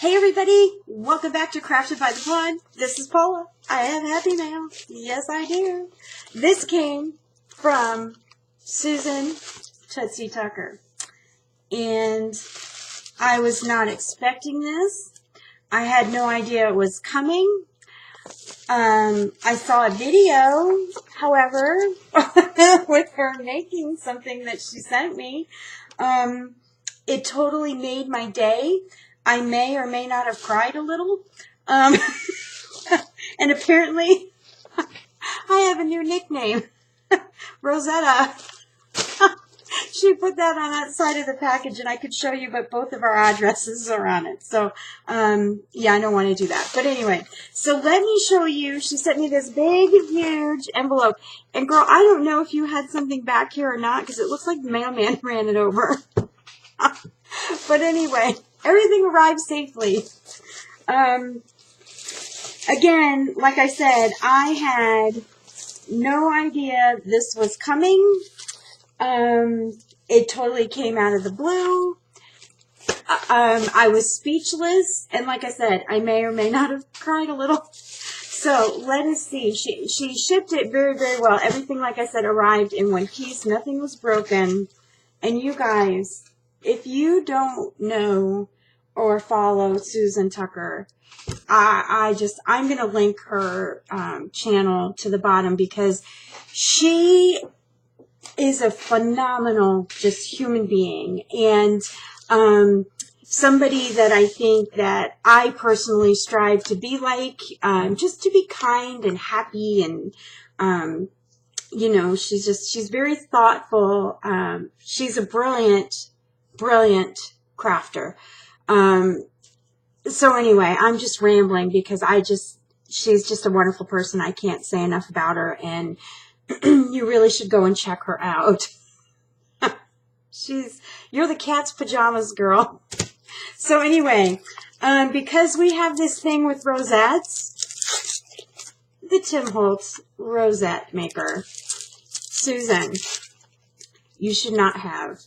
Hey everybody, welcome back to Crafted by the Pond. This is Paula. I have happy mail. Yes, I do. This came from Susan Tootsie Tucker. And I was not expecting this. I had no idea it was coming. I saw a video, however, with her making something that she sent me. It totally made my day. I may or may not have cried a little. And apparently, I have a new nickname, Rosetta. She put that on that side of the package, and I could show you, but both of our addresses are on it. So, yeah, I don't want to do that. But anyway, so let me show you. She sent me this big, huge envelope. And, girl, I don't know if you had something back here or not, because it looks like the mailman ran it over. But anyway, everything arrived safely. Again, like I said, I had no idea this was coming. It totally came out of the blue. I was speechless, and like I said, I may or may not have cried a little. So let us see. She shipped it very, very well. Everything, like I said, arrived in one piece. Nothing was broken. And you guys, if you don't know or follow Susan Tucker, I'm going to link her channel to the bottom, because she is a phenomenal just human being, and somebody that I think that I personally strive to be like, just to be kind and happy, and you know, she's very thoughtful. She's a brilliant crafter. So anyway, I'm just rambling because she's just a wonderful person. I can't say enough about her, and you really should go and check her out. You're the cat's pajamas girl. So anyway, because we have this thing with rosettes, the Tim Holtz rosette maker, Susan, you should not have.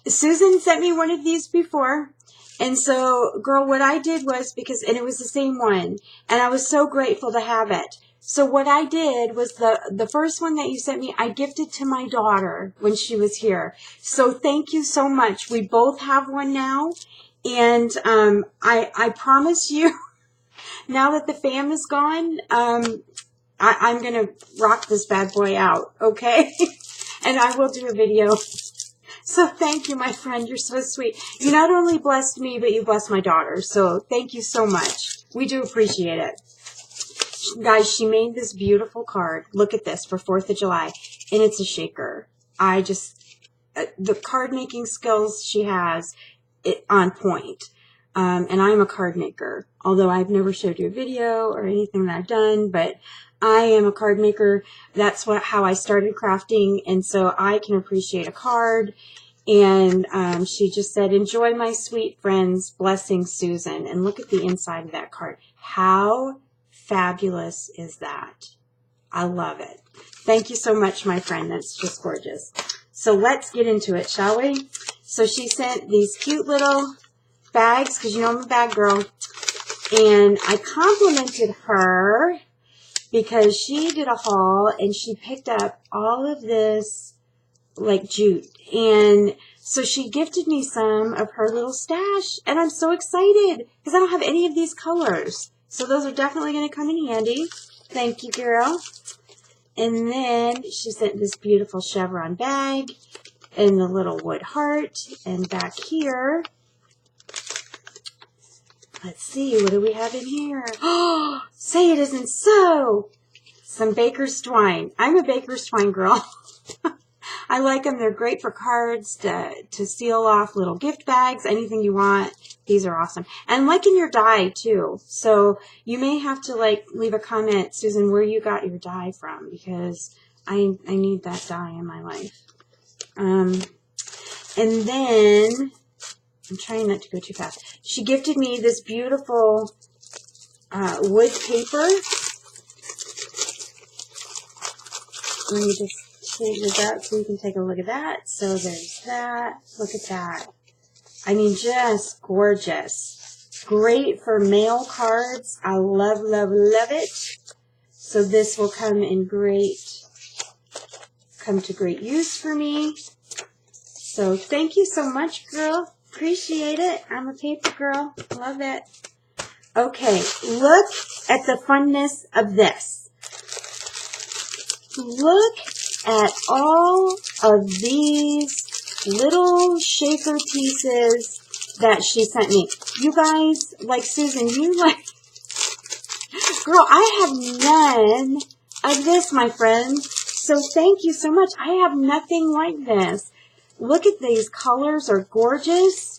Susan sent me one of these before. And so, girl, what I did was, and it was the same one, and I was so grateful to have it. So what I did was the first one that you sent me, I gifted to my daughter when she was here. So thank you so much. We both have one now. And I promise you, now that the fam is gone, I'm going to rock this bad boy out, okay? And I will do a video. So thank you, my friend. You're so sweet. You not only blessed me, but you blessed my daughter. So thank you so much. We do appreciate it. Guys, she made this beautiful card. Look at this, for 4th of July. And it's a shaker. The card making skills she has, on point. And I'm a card maker. Although I've never showed you a video or anything that I've done, but I am a card maker. That's how I started crafting, and so I can appreciate a card. And she just said, "Enjoy, my sweet friends. Blessings, Susan." And look at the inside of that card. How fabulous is that? I love it. Thank you so much, my friend. That's just gorgeous. So let's get into it, shall we? So she sent these cute little bags, because you know I'm a bag girl. And I complimented her because she did a haul and she picked up all of this like jute. And so she gifted me some of her little stash, and I'm so excited because I don't have any of these colors. So those are definitely going to come in handy. Thank you, girl. And then she sent this beautiful chevron bag and the little wood heart. And back here, let's see, what do we have in here? Oh, say it isn't so. Some baker's twine. I'm a baker's twine girl. I like them. They're great for cards, to seal off little gift bags, anything you want. These are awesome. And I'm liking your dye, too. So you may have to, like, leave a comment, Susan, where you got your dye from, because I need that dye in my life. And then, I'm trying not to go too fast. She gifted me this beautiful wood paper. Let me just sweeten it up so you can take a look at that. So there's that. Look at that. I mean, just gorgeous. Great for mail cards. I love, love, love it. So this will come to great use for me. So thank you so much, girl. Appreciate it. I'm a paper girl. Love it. Okay, look at the funness of this. Look at all of these little shaker pieces that she sent me. You guys, like Susan, you like... Girl, I have none of this, my friend. So thank you so much. I have nothing like this. Look at these colors are gorgeous.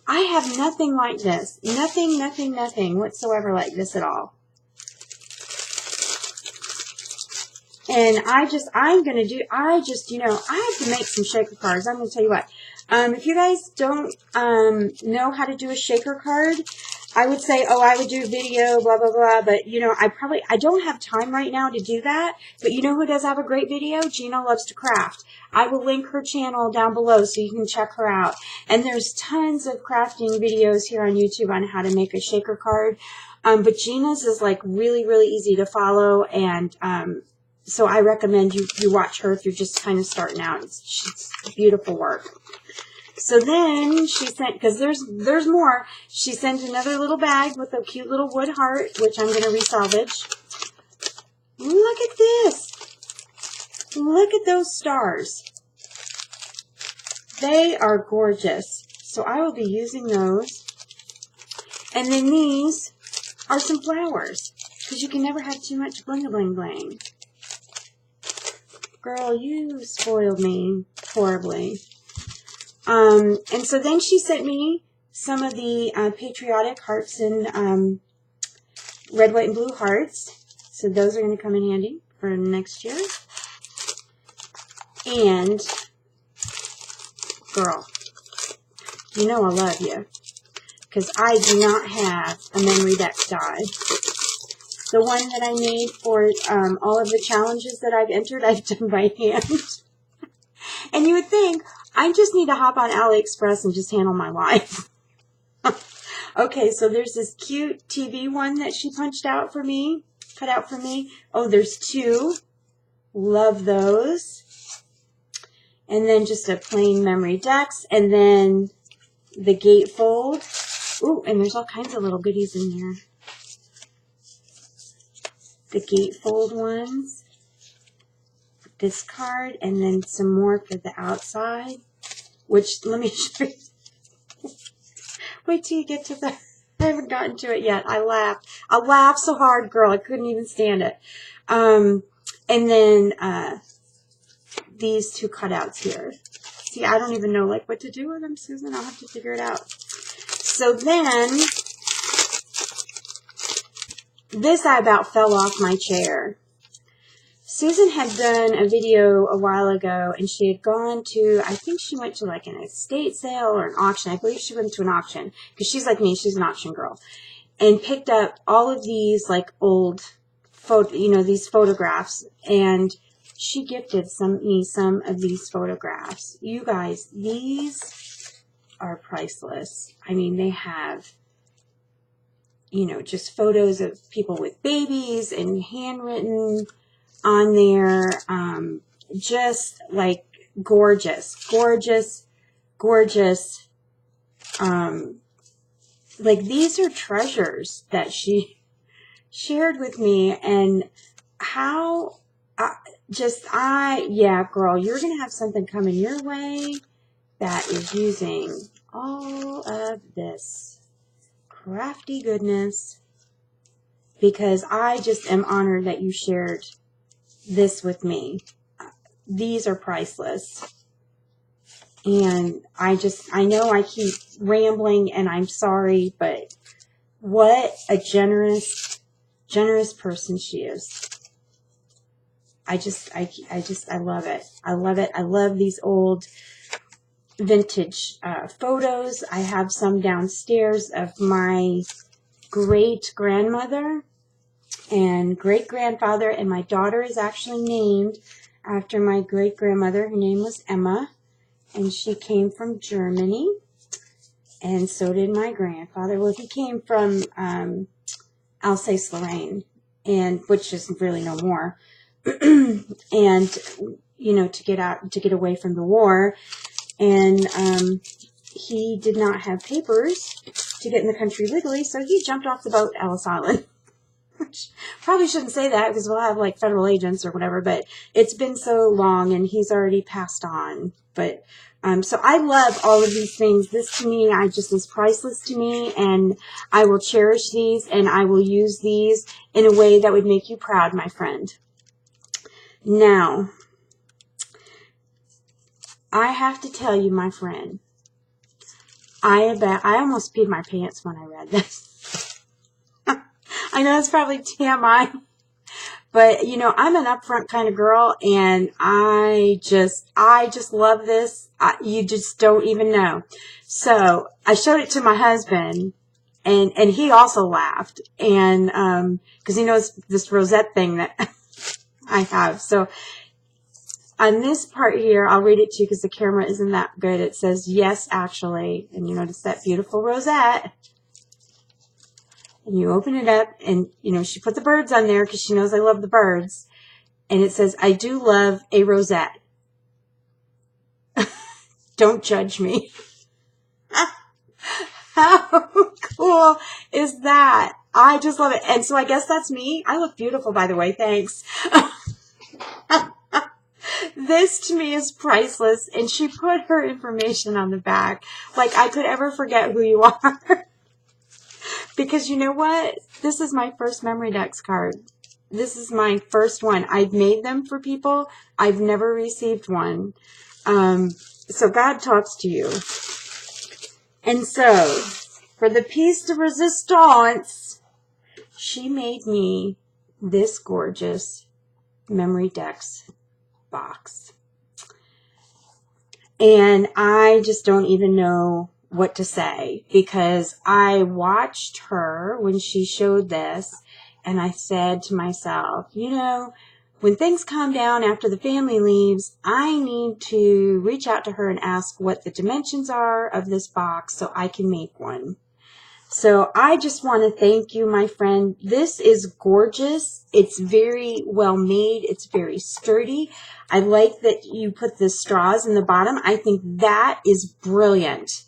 I have nothing like this. Nothing, nothing, nothing whatsoever like this at all. And I'm going to do, I have to make some shaker cards. I'm going to tell you what. If you guys don't know how to do a shaker card, I would say, oh, I would do a video, blah, blah, blah. But, you know, I don't have time right now to do that. But you know who does have a great video? Gina Loves to Craft. I will link her channel down below so you can check her out. And there's tons of crafting videos here on YouTube on how to make a shaker card. But Gina's is like really, really easy to follow. And so I recommend you watch her if you're just kind of starting out. It's beautiful work. So then she sent, because there's more, she sent another little bag with a cute little wood heart, which I'm going to resalvage. Look at this. Look at those stars. They are gorgeous. So I will be using those. And then these are some flowers, because you can never have too much bling bling bling. Girl, you spoiled me horribly. And so then she sent me some of the patriotic hearts and red, white, and blue hearts. So those are going to come in handy for next year. And, girl, you know I love you. Because I do not have a memory deck die. The one that I made for all of the challenges that I've entered, I've done by hand. And you would think, I just need to hop on AliExpress and just handle my life. Okay, so there's this cute TV one that she punched out for me, cut out for me. Oh, there's two. Love those. And then just a plain memory decks. And then the gatefold. Ooh, and there's all kinds of little goodies in there. The gatefold ones. This card, and then some more for the outside, which, let me show you. Wait till you get to the, I haven't gotten to it yet. I laughed so hard, girl, I couldn't even stand it. And then these two cutouts here. See, I don't even know like what to do with them, Susan. I'll have to figure it out. So then, this I about fell off my chair. Susan had done a video a while ago, and she had gone to, I think she went to like an estate sale or an auction. I believe she went to an auction, because she's like me, she's an auction girl, and picked up all of these like old these photographs, and she gifted me some of these photographs. You guys, these are priceless. I mean, they have, just photos of people with babies and handwritten on there, just like gorgeous, gorgeous, gorgeous. Like these are treasures that she shared with me, and how yeah, girl, you're going to have something coming your way that is using all of this crafty goodness, because I just am honored that you shared this with me. These are priceless. And I know I keep rambling, and I'm sorry, but what a generous person she is. I love it. I love it. I love these old vintage photos. I have some downstairs of my great-grandmother and great-grandfather, and my daughter is actually named after my great-grandmother. Her name was Emma, and she came from Germany, and so did my grandfather. Well, he came from Alsace-Lorraine, and which is really no more. And, you know, to get away from the war. And he did not have papers to get in the country legally, so he jumped off the boat at Ellis Island. Which probably shouldn't say that because we'll have like federal agents or whatever, but it's been so long and he's already passed on. But so I love all of these things. This to me, is priceless to me, and I will cherish these and I will use these in a way that would make you proud, my friend. Now, I have to tell you, my friend, I almost peed my pants when I read this. I know it's probably TMI, but you know, I'm an upfront kind of girl, and I just love this. You just don't even know. So I showed it to my husband, and he also laughed, and because he knows this rosette thing that I have. So on this part here, I'll read it to you because the camera isn't that good. It says, yes, actually. And you notice that beautiful rosette. And you open it up, and, you know, she put the birds on there because she knows I love the birds. And it says, I do love a rosette. Don't judge me. How cool is that? I just love it. And so I guess that's me. I look beautiful, by the way. Thanks. This to me is priceless, and she put her information on the back. Like I could ever forget who you are. Because you know what? This is my first memory decks card. This is my first one. I've made them for people. I've never received one. So God talks to you. And so, for the piece de resistance, she made me this gorgeous memory decks box. And I just don't even know what to say, because I watched her when she showed this, and I said to myself, you know, when things calm down after the family leaves, I need to reach out to her and ask what the dimensions are of this box so I can make one. So I just want to thank you, my friend. This is gorgeous. It's very well made. It's very sturdy. I like that you put the straws in the bottom. I think that is brilliant.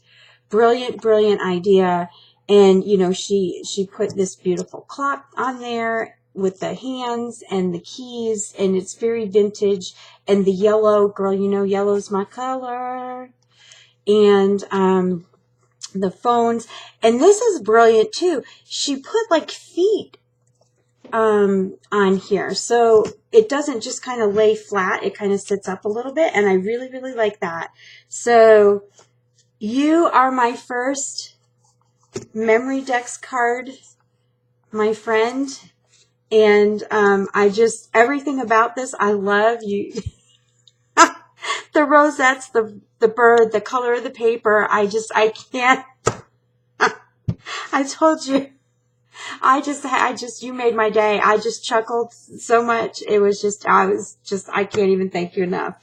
Brilliant, brilliant idea. And, you know, she put this beautiful clock on there with the hands and the keys, and it's very vintage. And the yellow, girl, you know, yellow's my color. And, the phones, and this is brilliant too. She put like feet on here, so it doesn't just kind of lay flat. It kind of sits up a little bit, and I really, really like that. So you are my first memory decks card, my friend, and I just, everything about this I love. You the rosettes, the bird, the color of the paper. I can't. I told you. You made my day. I just chuckled so much. It was just, I can't even thank you enough.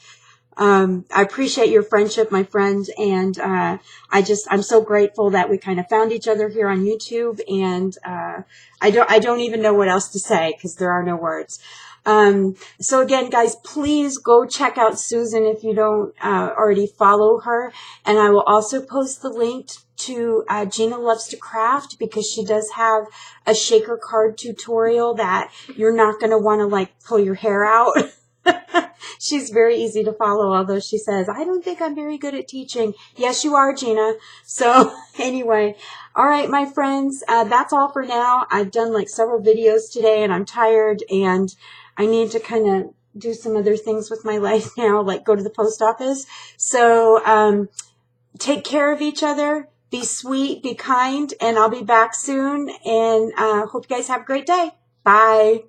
I appreciate your friendship, my friend. And, I'm so grateful that we kind of found each other here on YouTube. And, I don't even know what else to say because there are no words. So again, guys, please go check out Susan if you don't already follow her. And I will also post the link to Gina Loves to Craft, because she does have a shaker card tutorial that you're not going to want to like pull your hair out. She's very easy to follow, although she says, I don't think I'm very good at teaching. Yes, you are, Gina. So anyway, all right, my friends, that's all for now. I've done like several videos today, and I'm tired, and I need to kind of do some other things with my life now, like go to the post office. So take care of each other. Be sweet, be kind, and I'll be back soon. And hope you guys have a great day. Bye.